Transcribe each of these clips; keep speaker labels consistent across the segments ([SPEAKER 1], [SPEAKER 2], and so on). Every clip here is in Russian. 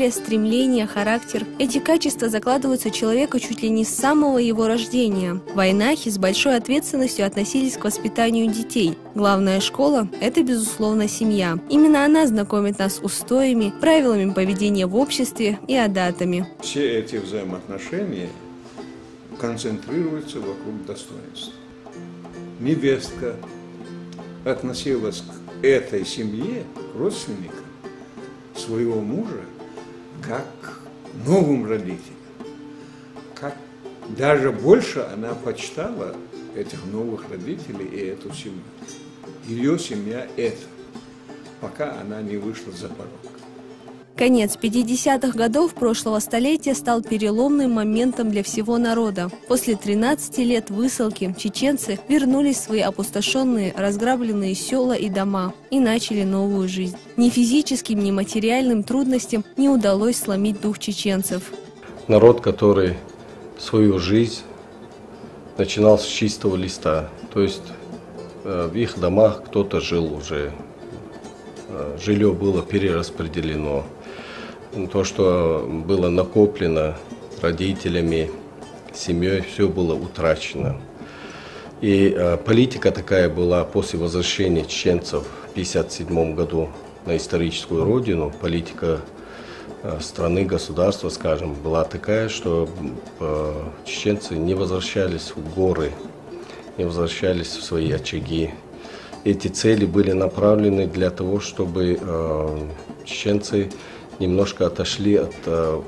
[SPEAKER 1] воля, стремление, характер. Эти качества закладываются в человека чуть ли не с самого его рождения. В Айнахе с большой ответственностью относились к воспитанию детей. Главная школа – это, безусловно, семья. Именно она знакомит нас с устоями, правилами поведения в обществе и адатами.
[SPEAKER 2] Все эти взаимоотношения концентрируются вокруг достоинства. Невестка относилась к этой семье, к родственникам своего мужа, как к новым родителям. Как даже больше она почитала этих новых родителей и эту семью. Ее семья – это, пока она не вышла за порог.
[SPEAKER 1] Конец 50-х годов прошлого столетия стал переломным моментом для всего народа. После 13 лет высылки чеченцы вернулись в свои опустошенные, разграбленные села и дома и начали новую жизнь. Ни физическим, ни материальным трудностям не удалось сломить дух чеченцев.
[SPEAKER 3] Народ, который свою жизнь начинал с чистого листа, то есть в их домах кто-то жил уже, жилье было перераспределено. То, что было накоплено родителями, семьей, все было утрачено. И политика такая была после возвращения чеченцев в 1957 году на историческую родину. Политика страны, государства, скажем, была такая, что чеченцы не возвращались в горы, не возвращались в свои очаги. Эти цели были направлены для того, чтобы чеченцы немножко отошли от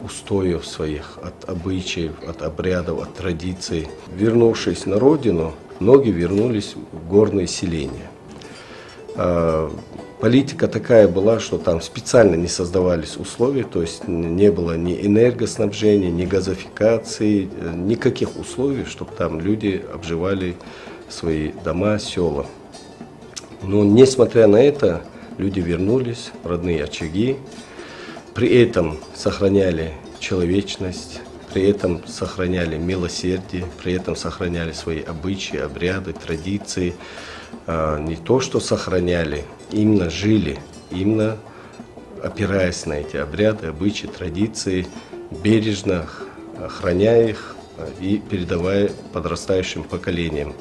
[SPEAKER 3] устоев своих, от обычаев, от обрядов, от традиций. Вернувшись на родину, многие вернулись в горные селения. Политика такая была, что там специально не создавались условия, то есть не было ни энергоснабжения, ни газификации, никаких условий, чтобы там люди обживали свои дома, села. Но несмотря на это, люди вернулись в родные очаги, при этом сохраняли человечность, при этом сохраняли милосердие, при этом сохраняли свои обычаи, обряды, традиции. Не то, что сохраняли, именно жили, именно опираясь на эти обряды, обычаи, традиции, бережно охраняя их и передавая подрастающим поколениям.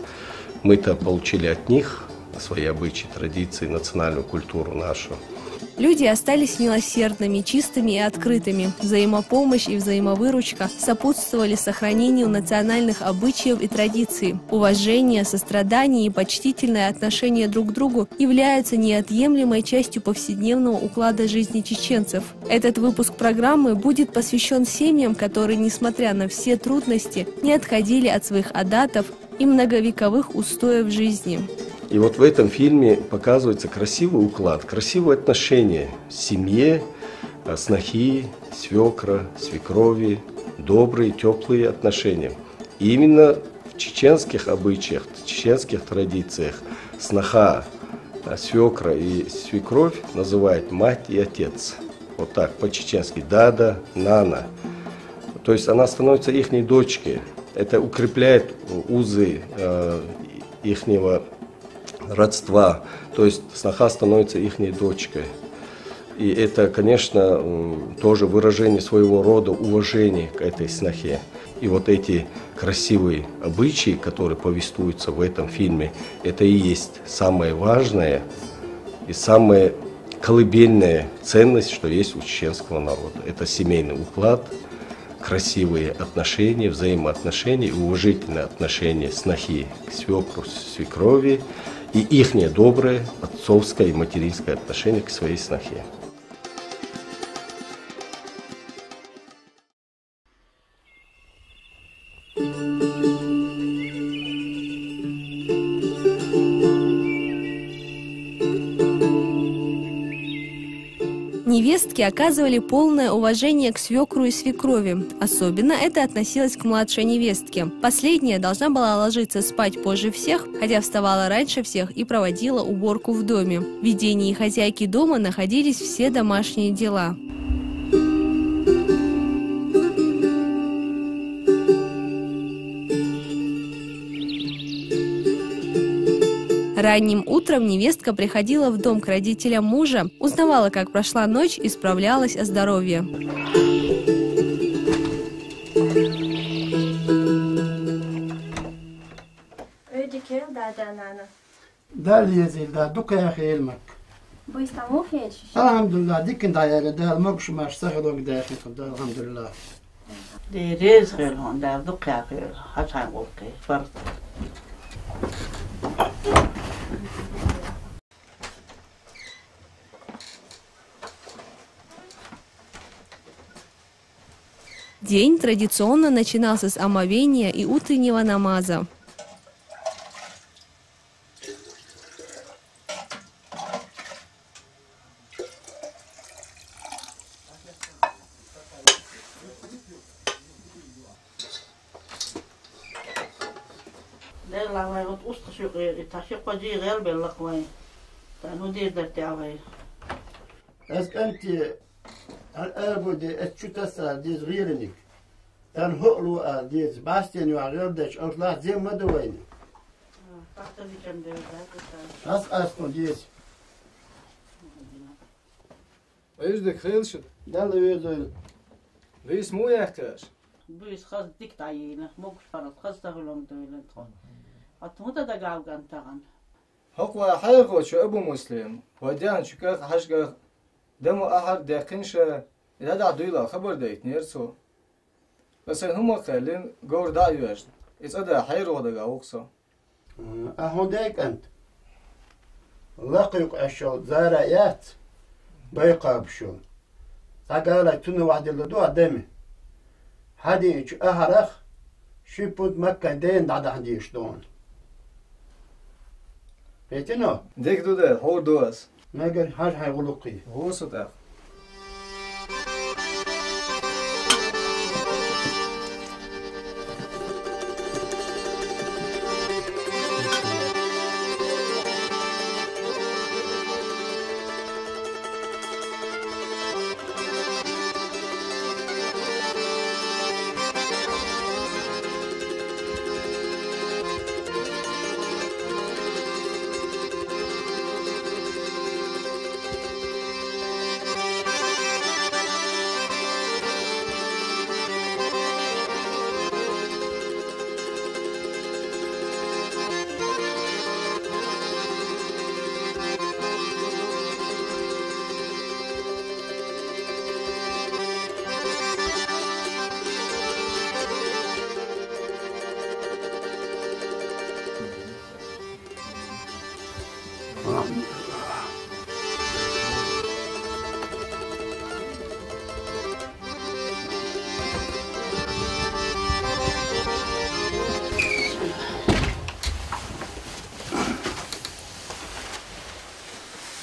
[SPEAKER 3] Мы-то получили от них свои обычаи, традиции, национальную культуру нашу.
[SPEAKER 1] Люди остались милосердными, чистыми и открытыми. Взаимопомощь и взаимовыручка сопутствовали сохранению национальных обычаев и традиций. Уважение, сострадание и почтительное отношение друг к другу являются неотъемлемой частью повседневного уклада жизни чеченцев. Этот выпуск программы будет посвящен семьям, которые, несмотря на все трудности, не отходили от своих адатов и многовековых устоев жизни.
[SPEAKER 3] И вот в этом фильме показывается красивый уклад, красивые отношения в семье, снохи, свекра, свекрови, добрые, теплые отношения. И именно в чеченских обычаях, в чеченских традициях сноха, свекра и свекровь называют мать и отец. Вот так, по-чеченски, дада, нана. То есть она становится ихней дочкой. Это укрепляет узы ихнего родства, то есть сноха становится ихней дочкой. И это, конечно, тоже выражение своего рода уважения к этой снохе. И вот эти красивые обычаи, которые повествуются в этом фильме, это и есть самое важное и самая колыбельная ценность, что есть у чеченского народа. Это семейный уклад, красивые отношения, взаимоотношения и уважительные отношения снохи к свекру, свекрови, и ихнее доброе отцовское и материнское отношение к своей снохе.
[SPEAKER 1] Невестки оказывали полное уважение к свекру и свекрови. Особенно это относилось к младшей невестке. Последняя должна была ложиться спать позже всех, хотя вставала раньше всех и проводила уборку в доме. В ведении хозяйки дома находились все домашние дела. Ранним утром невестка приходила в дом к родителям мужа, узнавала, как прошла ночь и справлялась о здоровье.
[SPEAKER 4] دال يزيل دا دوكا يا أخي علمك
[SPEAKER 5] بيستعملوا فين شو؟
[SPEAKER 4] الحمد لله ديك داير دال مقش ماش سهلوك داخل الحمد لله
[SPEAKER 6] دي رزق لهم دا دوكا غير حتى نقولك فرط
[SPEAKER 1] День традиционно начинался с омовения и утреннего намаза.
[SPEAKER 6] لا وقت أستشق تشق وجي غير باللقوين تانو دير درتاوي
[SPEAKER 4] أنت الأب دي أتشوتسا دي صغيرنك أن هقلو دي باستين وغير دش أطلع زي ما دوين
[SPEAKER 6] فاحتلي كم دير
[SPEAKER 4] أسكن ديس
[SPEAKER 7] Özde kılşın.
[SPEAKER 4] دال ويزول
[SPEAKER 7] Vis mu yakar.
[SPEAKER 6] بيس خاص ديك تعيينه موقش فرط خاص تغلون دولن تخون أتموت دا قاوغان تغن
[SPEAKER 7] Hakwa hayko şu Ebu Muslim. Vadiyan şu kak haşga demo ahar dekinşe da duyla haber deyt nerso. Mesela huma kalin gor da yuş. İtsada hayır oda gavuksa.
[SPEAKER 4] أهوديك أنت لقيق أشول زارعيات بيقاب شول أقالك تنو واحد اللي دو دمي هادي أهرخ شيبود مكة دين دادا هديش دون بيتنو
[SPEAKER 7] Dek du da hor duas.
[SPEAKER 4] ما قال هاج هاي غلقي
[SPEAKER 7] Hosut ak.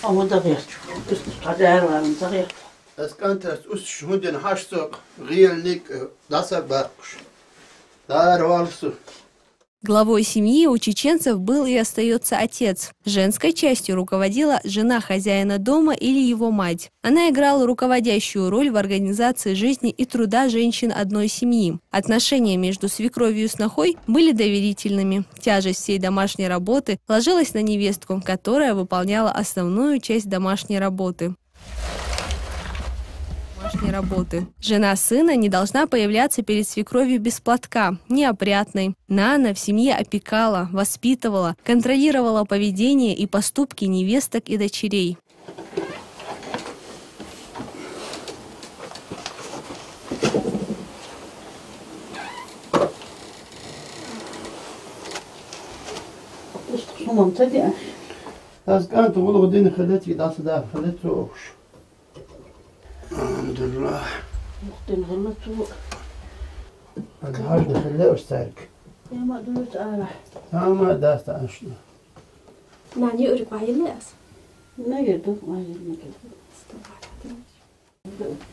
[SPEAKER 6] أمو دغير قدار وان دغير
[SPEAKER 4] أسكنت أس شهودن هاشتوك غير نيك داسا باكش دار والسو
[SPEAKER 1] Главой семьи у чеченцев был и остается отец. Женской частью руководила жена хозяина дома или его мать. Она играла руководящую роль в организации жизни и труда женщин одной семьи. Отношения между свекровью и снохой были доверительными. Тяжесть всей домашней работы ложилась на невестку, которая выполняла основную часть домашней работы. Жена сына не должна появляться перед свекровью без платка, неопрятной. Нана в семье опекала, воспитывала, контролировала поведение и поступки невесток и дочерей.
[SPEAKER 4] أسكنت غلو دين خلتي داسا دا خلتو الحمد لله
[SPEAKER 6] مختن غلطو
[SPEAKER 4] الهاج دخله أستاك
[SPEAKER 6] يا ما دلت أنا
[SPEAKER 4] ما داست أشنا
[SPEAKER 5] نعني يقرب على الناس
[SPEAKER 6] نجدو ما نجدو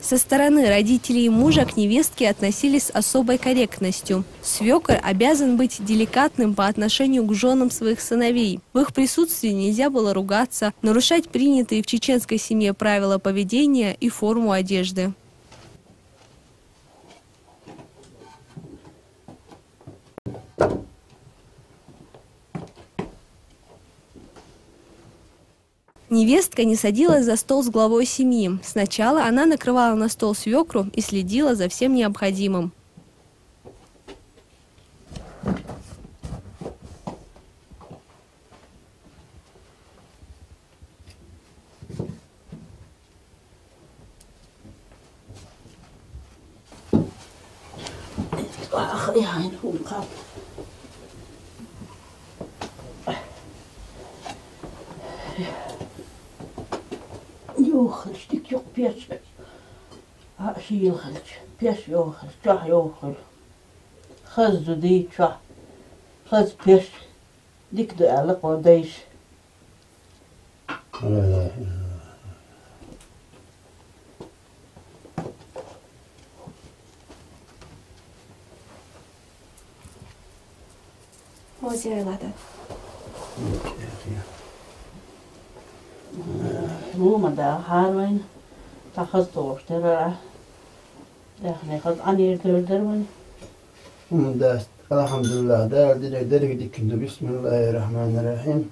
[SPEAKER 1] Со стороны родителей мужа к невестке относились с особой корректностью. Свекор обязан быть деликатным по отношению к женам своих сыновей. В их присутствии нельзя было ругаться, нарушать принятые в чеченской семье правила поведения и форму одежды. Невестка не садилась за стол с главой семьи. Сначала она накрывала на стол свекру и следила за всем необходимым.
[SPEAKER 6] يوخلش ديك يوق بيش شي يوخلش بيش يوخلش جاه يوخل خزو دي جاه خز بيش ديك دو ألق وديش
[SPEAKER 5] موزير العدد
[SPEAKER 6] مو مدى هاروين تاخذ طوش ترى يعني خذ عني دردر
[SPEAKER 4] داست الحمد لله دار درك ديك بسم الله الرحمن الرحيم.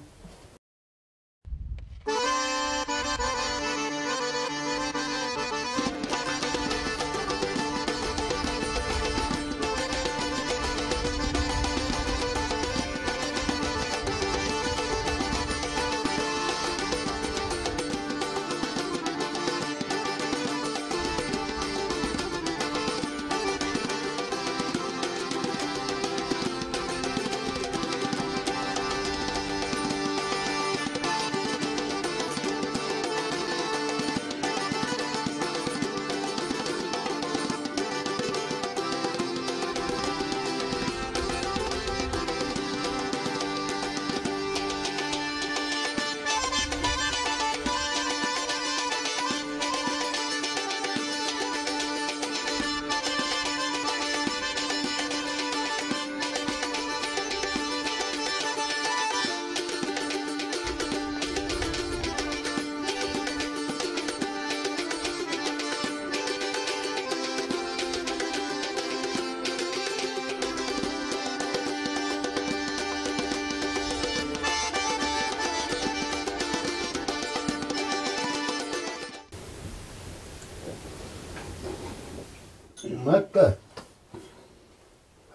[SPEAKER 4] مكة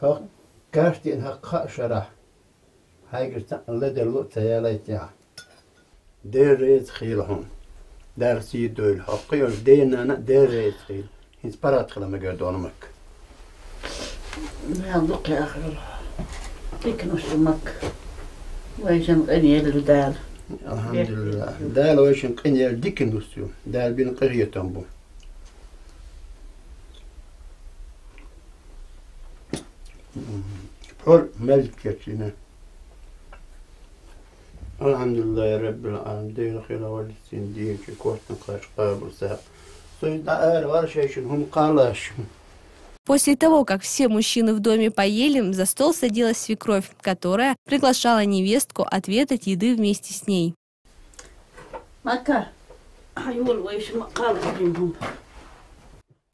[SPEAKER 4] هق كاشتين هق شرح هاي قرت لدى اللوت يا ليتيا دير ريت خيلهم دار سيد دول حقيقة دينا أنا دير ريت خيل هنس برات خلا مقردون مكة
[SPEAKER 6] ما ينطق يا أخي ديك نص مكة ويشن قني الدال
[SPEAKER 4] الحمد لله دال ويشن قني ديك نصيو دال بين قرية تنبو حر ملكتنا الحمد لله رب العالمين دين خير والسين دين كوتن قاش قابل ساب سيدنا ورشيشن هم قالاش.
[SPEAKER 1] После того, как все мужчины в доме поели, за стол садилась свекровь, которая приглашала невестку отведать еды вместе с ней.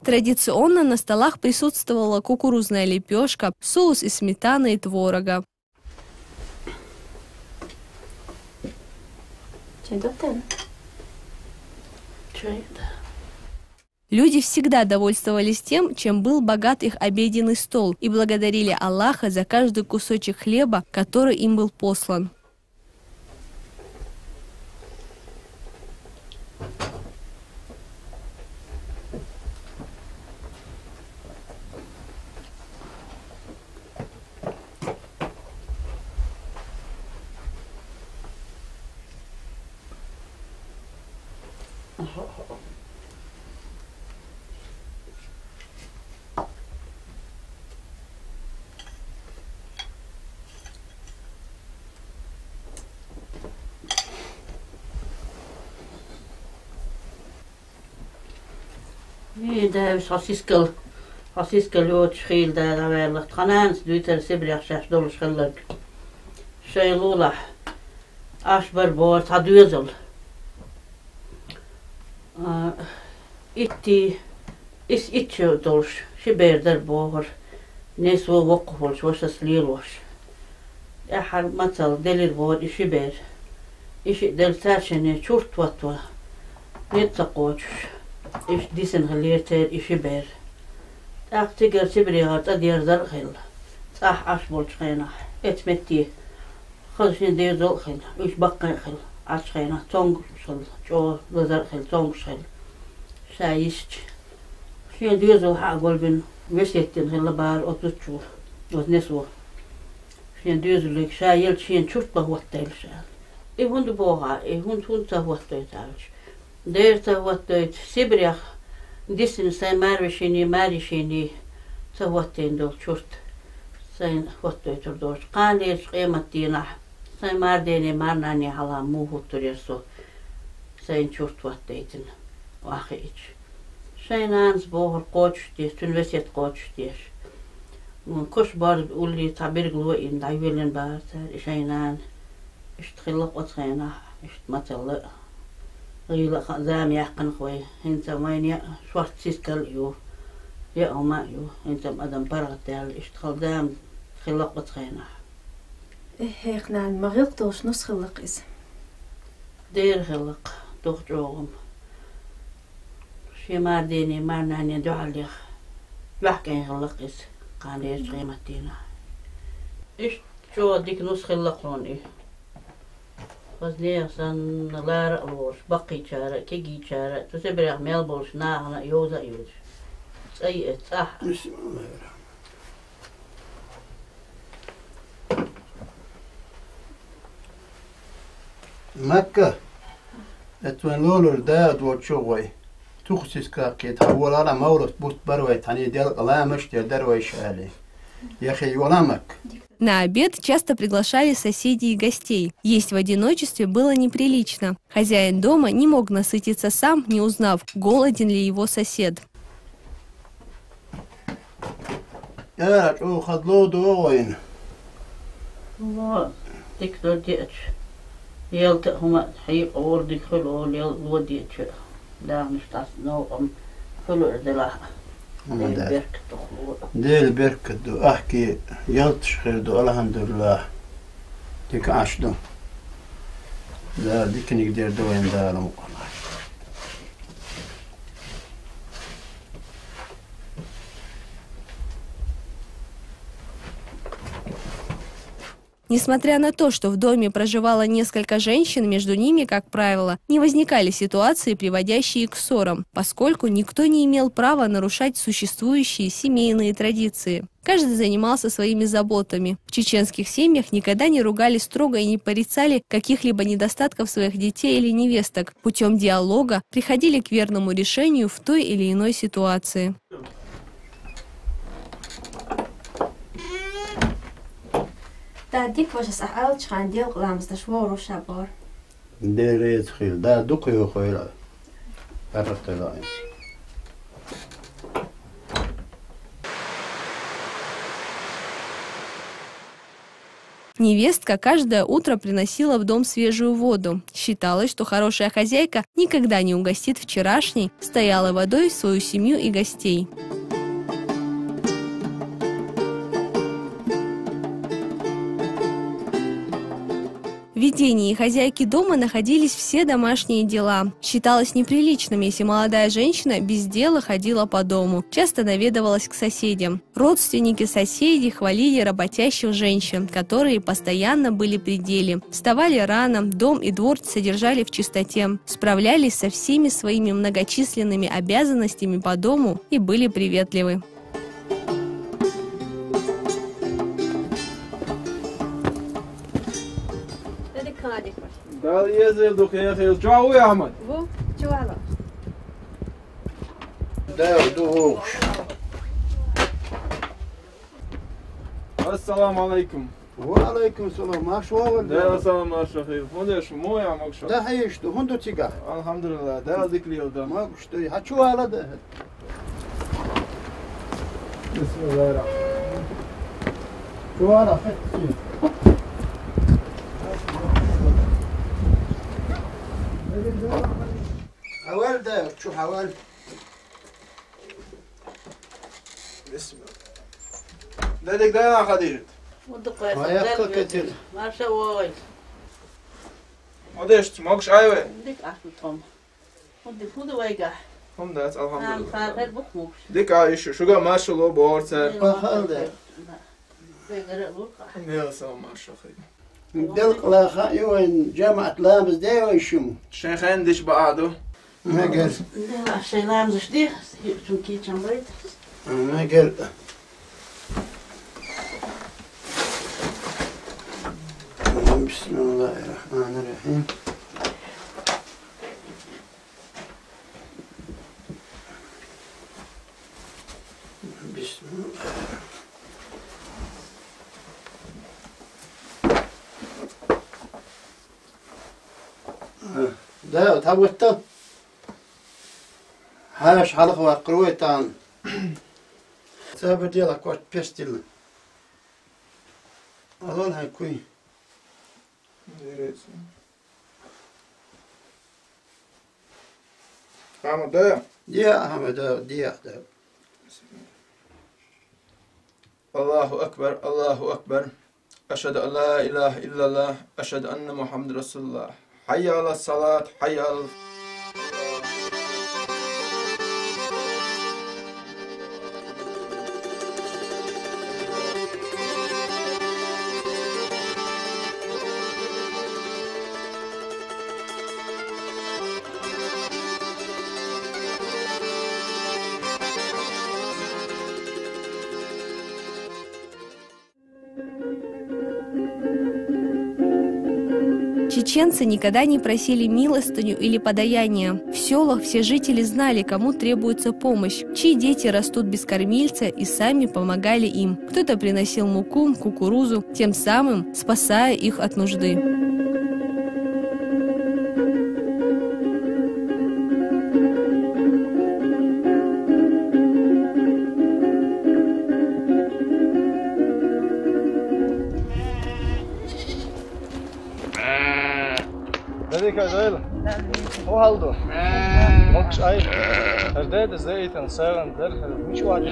[SPEAKER 1] Традиционно на столах присутствовала кукурузная лепешка, соус из сметаны и творога. Люди всегда довольствовались тем, чем был богат их обеденный стол, и благодарили Аллаха за каждый кусочек хлеба, который им был послан.
[SPEAKER 6] ده حسيسكل يوت شخيل ده ولا خنانس دويتر سبريخ شاش دول شخلق شيلولا أشبر بورت هدويزل إتي إتشو دولش شبير در بوهر نسو وقفولش وش سليلوش أحر مثل دليل بور شبير إيش دلتاشني شورت واتوا يتقوش إيش ديسن غليرتر إيش بير أختيجر سبريها تدير زرخل صح أشبول شخينا اتمتي خلشين دير زرخل إيش بقى خل عشخينا تونغ شل جو زرخل تونغ شل شايشت شين دير زو حقول بين وسيتين هلا بار أتوتشو وزنسو شين دير زو لك شايل شين شورت بهوتيل شال إيه هند بوها إيه هند تهوتيل تعرف دير تهوتيل سبريخ ديسن ساي مارشيني تهوتين دول شورت ساي هوتيل تردوش قانيش قيمتينا ساي مارديني مارناني على موهو تريسو ساي شورت واتيتن واخيج شاينانز بوهر قوش ديش تنوسيت قوش ديش كوش بار بقولي تعبير قلوئين دعيويلن بارتر شاينان اشتخلق وتخينا اشتمتلق غيلق زام يحقن خوي انت وين يا شوارت سيسكال يو يا أما يو انت مقدم برغتال اشتخل دام خلق وتخينا
[SPEAKER 5] هيك نعم ما غلطوش نص خلق إس
[SPEAKER 6] دير خلق دوخ جوغم شي ما ديني ما ناني دوحليخ بحكي خلق إس قانيش قيمتينا إيش شو ديك نص خلقون إيه فزني أصلاً لا رأوش بقي شارع كيجي شارع تسبر يعمل بولش ناعنا يوزا يوز سيئة صح
[SPEAKER 4] بسم الله الرحمن مكة اتولولو الداد وتشوغي تخصيص كاكي تحول على مولد بوت بروي تاني ديال قلامش ديال دروي شالي يا أخي ولامك.
[SPEAKER 1] На обед часто приглашали соседей и гостей. Есть в одиночестве было неприлично. Хозяин дома не мог насытиться сам, не узнав, голоден ли его сосед.
[SPEAKER 4] ديل بركة دو أحكي يلتش خير دو الحمد لله ديك عاش دو لا ديك نقدر دو وين دار مقنع.
[SPEAKER 1] Несмотря на то, что в доме проживало несколько женщин, между ними, как правило, не возникали ситуации, приводящие к ссорам, поскольку никто не имел права нарушать существующие семейные традиции. Каждый занимался своими заботами. В чеченских семьях никогда не ругали строго и не порицали каких-либо недостатков своих детей или невесток. Путем диалога приходили к верному решению в той или иной ситуации.
[SPEAKER 5] دا ديك واش سألت شحال ديال قلامز دا شوار وشابور
[SPEAKER 4] ديريت خيل دا دقيو خيل عرفت لا
[SPEAKER 1] Невестка каждое утро приносила в дом свежую воду. Считалось, что хорошая хозяйка никогда не угостит вчерашней, стояла водой свою семью и гостей. В ведении хозяйки дома находились все домашние дела. Считалось неприличным, если молодая женщина без дела ходила по дому, часто наведывалась к соседям. Родственники соседей хвалили работящих женщин, которые постоянно были при деле. Вставали рано, дом и двор содержали в чистоте, справлялись со всеми своими многочисленными обязанностями по дому и были приветливы.
[SPEAKER 8] قال يزيد يا اخي جاو يا احمد
[SPEAKER 5] بو شو هذا
[SPEAKER 4] دوش
[SPEAKER 8] السلام عليكم
[SPEAKER 4] وعليكم السلام ما شو
[SPEAKER 8] ده السلام يا شيخ فندش مو يا مكشف
[SPEAKER 4] ده هيش ده هندو تيجا
[SPEAKER 8] الحمد لله ده ذيك اليوم ده
[SPEAKER 4] ما قشتي هتشو على ده
[SPEAKER 8] بسم الله الرحمن
[SPEAKER 4] شو على فتي حوال ده شو حوال
[SPEAKER 8] بسم الله ده ديك ده انا خديت
[SPEAKER 6] ودقيق
[SPEAKER 4] ما ياكل كتير
[SPEAKER 6] ما شويت
[SPEAKER 8] Modest, magst du Eiwe?
[SPEAKER 6] Dik achter Tom. Und die Fude wega.
[SPEAKER 8] Komm, das,
[SPEAKER 6] Fahr
[SPEAKER 8] Alhamdulillah.
[SPEAKER 6] het buchmux.
[SPEAKER 8] Dika, شو mashallah بورتر. يا سلام ما شاء الله.
[SPEAKER 4] دلق لا خايوين جامعة لامز دي ويشم
[SPEAKER 8] الشيخين ديش بعضو.
[SPEAKER 4] ما قال
[SPEAKER 6] لا شي لام زش دي شو كي تشمريت.
[SPEAKER 4] ما قال بسم الله الرحمن الرحيم. بسم الله. ده تابوته هاش حلقة وقرويتان سابر ديالك وقت بيستيل أظن هيكوي
[SPEAKER 8] عمو ده.
[SPEAKER 4] ديا أحمد ديا
[SPEAKER 8] الله أكبر الله أكبر. أشهد أن لا إله إلا الله. أشهد أن محمد رسول الله. حي على الصلاة حي على
[SPEAKER 1] Чеченцы никогда не просили милостыню или подаяние. В селах все жители знали, кому требуется помощь, чьи дети растут без кормильца, и сами помогали им. Кто-то приносил муку, кукурузу, тем самым спасая их от нужды.
[SPEAKER 7] Dedik öyle. O halde. Moks ay. Erde de zeytin seven der. Hiç var.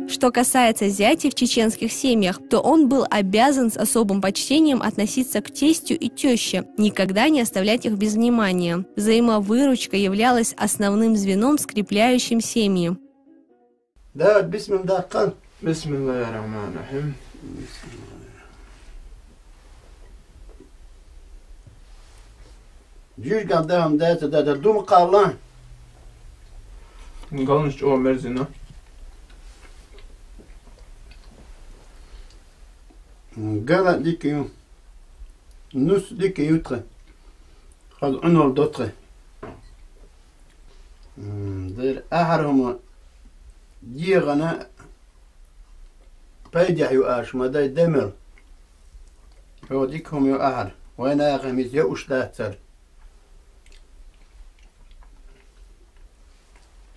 [SPEAKER 1] Что касается зятя в чеченских семьях, то он был обязан с особым почтением относиться к тестю и теще, никогда не оставлять их без внимания. Взаимовыручка являлась основным звеном, скрепляющим семьи.
[SPEAKER 4] Да, бисмилlah.
[SPEAKER 8] بسم الله الرحمن الرحيم.
[SPEAKER 4] Жүз гадам да дум қалан.
[SPEAKER 8] Галныч о мерзина.
[SPEAKER 4] Gala dikiyu. Nus dikiyu tre. Khad unol dotre. Der aharhuma diyagana paydah yu ash maday demir. Ho dikhum yu ahar. Wayna khamiz ya ushlatar.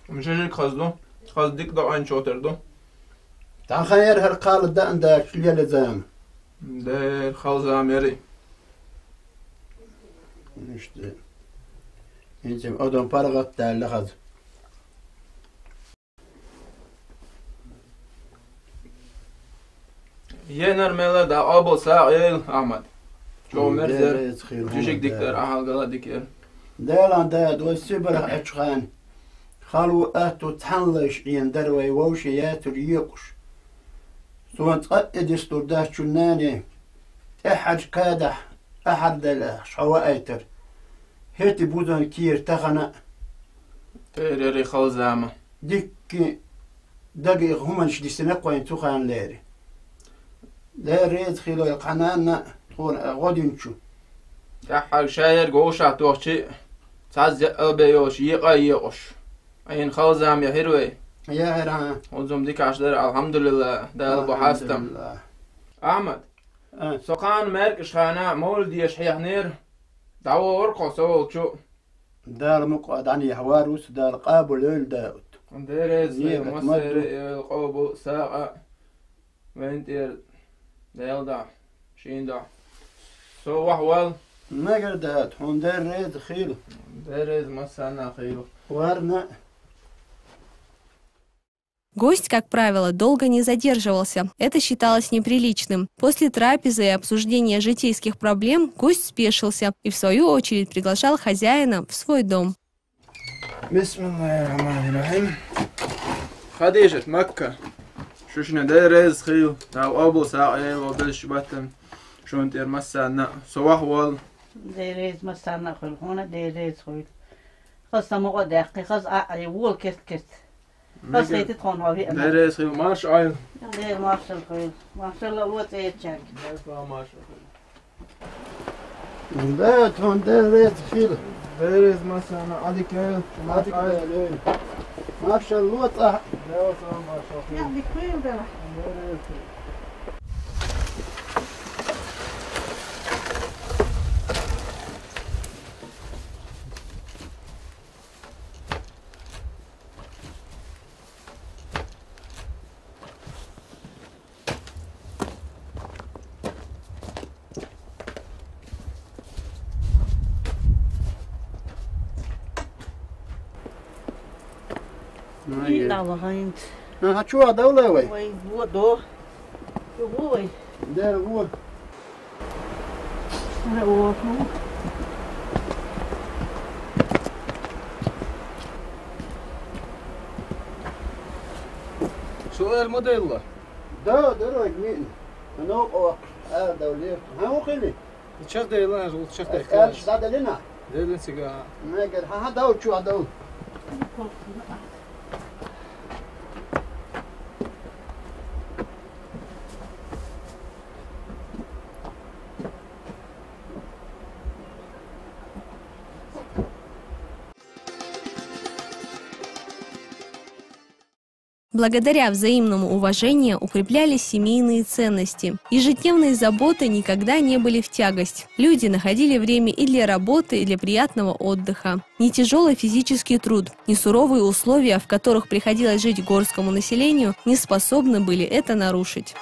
[SPEAKER 8] مش هيك خزدو. خزدك ده عين شاطر ده.
[SPEAKER 4] تخير هالقال ده عندك شليه لزام.
[SPEAKER 8] ده خالص عميري.
[SPEAKER 4] İşte. İnce adam paragat derli kaz.
[SPEAKER 8] ينر ملا ده أبو سائل أحمد. شو مرزر. جوشك دكتور أحد قال دكتور.
[SPEAKER 4] دالان ده دو سبر أشخان. خالو أتو تحلش ين دروي ووشيات ريقش. سوان تقعد يسترداه شناني. أحد كادح. أحد الشوائتر. هيتي بودن كير تغنى.
[SPEAKER 8] تيري خال زعمة.
[SPEAKER 4] ديك دقيق همنش دي سنقوين تخان ليري. لا ريد خيلو القنانا تقول غودينشو.
[SPEAKER 8] يحق شاير قوشة توشي. تعز أبيوش يقايقش. أين خال زعم يا هيروي.
[SPEAKER 4] يا هيران.
[SPEAKER 8] وزم ديك عشدر الحمد لله ده أبو حاستم. أحمد. سقان مرك شخانا مول دي شحيح نير دعوة ورقة سوى شو
[SPEAKER 4] دار مقعد عني حواروس دار قابل ليل داود
[SPEAKER 8] درز مصر القوبو ساقة وينتير ديل شين دا سو وحوال
[SPEAKER 4] ما قردات هون دار ريد خيل
[SPEAKER 8] درز مسانا خيلو
[SPEAKER 4] وارنا.
[SPEAKER 1] Гость, как правило, долго не задерживался. Это считалось неприличным. После трапезы и обсуждения житейских проблем гость спешился и, в свою очередь, приглашал хозяина в свой дом.
[SPEAKER 8] Бисмиллахир-рахманир-рахим. خديجة مكة شو شنو دارز خيل تاو أبو ساعة وبلش باتم شو انت مسانا صباح وال
[SPEAKER 6] ديريز مسانا خيل هنا ديريز خيل خاص موقع دقيقة خاص أعلي وول كت خاص هيتي تخون هذي
[SPEAKER 8] دارز خيل مارش عيل
[SPEAKER 6] دير مارشال خيل مارشال الله تيجاك
[SPEAKER 4] بات هون دار ريد خيل
[SPEAKER 8] دارز مسانا عليك عيل
[SPEAKER 4] ما شاء الله طاح.
[SPEAKER 6] يعني خيل ده لا والله انت
[SPEAKER 4] شو دولة وي
[SPEAKER 6] وي هو دو هو
[SPEAKER 4] دار هو
[SPEAKER 6] انا هو
[SPEAKER 7] سؤال موديلا
[SPEAKER 4] ده دروج مين انا هو دولة ها خلي
[SPEAKER 7] تشخ ديلا زول تشخ
[SPEAKER 4] قال صاد لنا
[SPEAKER 7] ديلا سيجا
[SPEAKER 4] ما قال ها دول شو دول
[SPEAKER 1] Благодаря взаимному уважению укреплялись семейные ценности. Ежедневные заботы никогда не были в тягость. Люди находили время и для работы, и для приятного отдыха. Ни тяжелый физический труд, ни суровые условия, в которых приходилось жить горскому населению, не способны были это нарушить.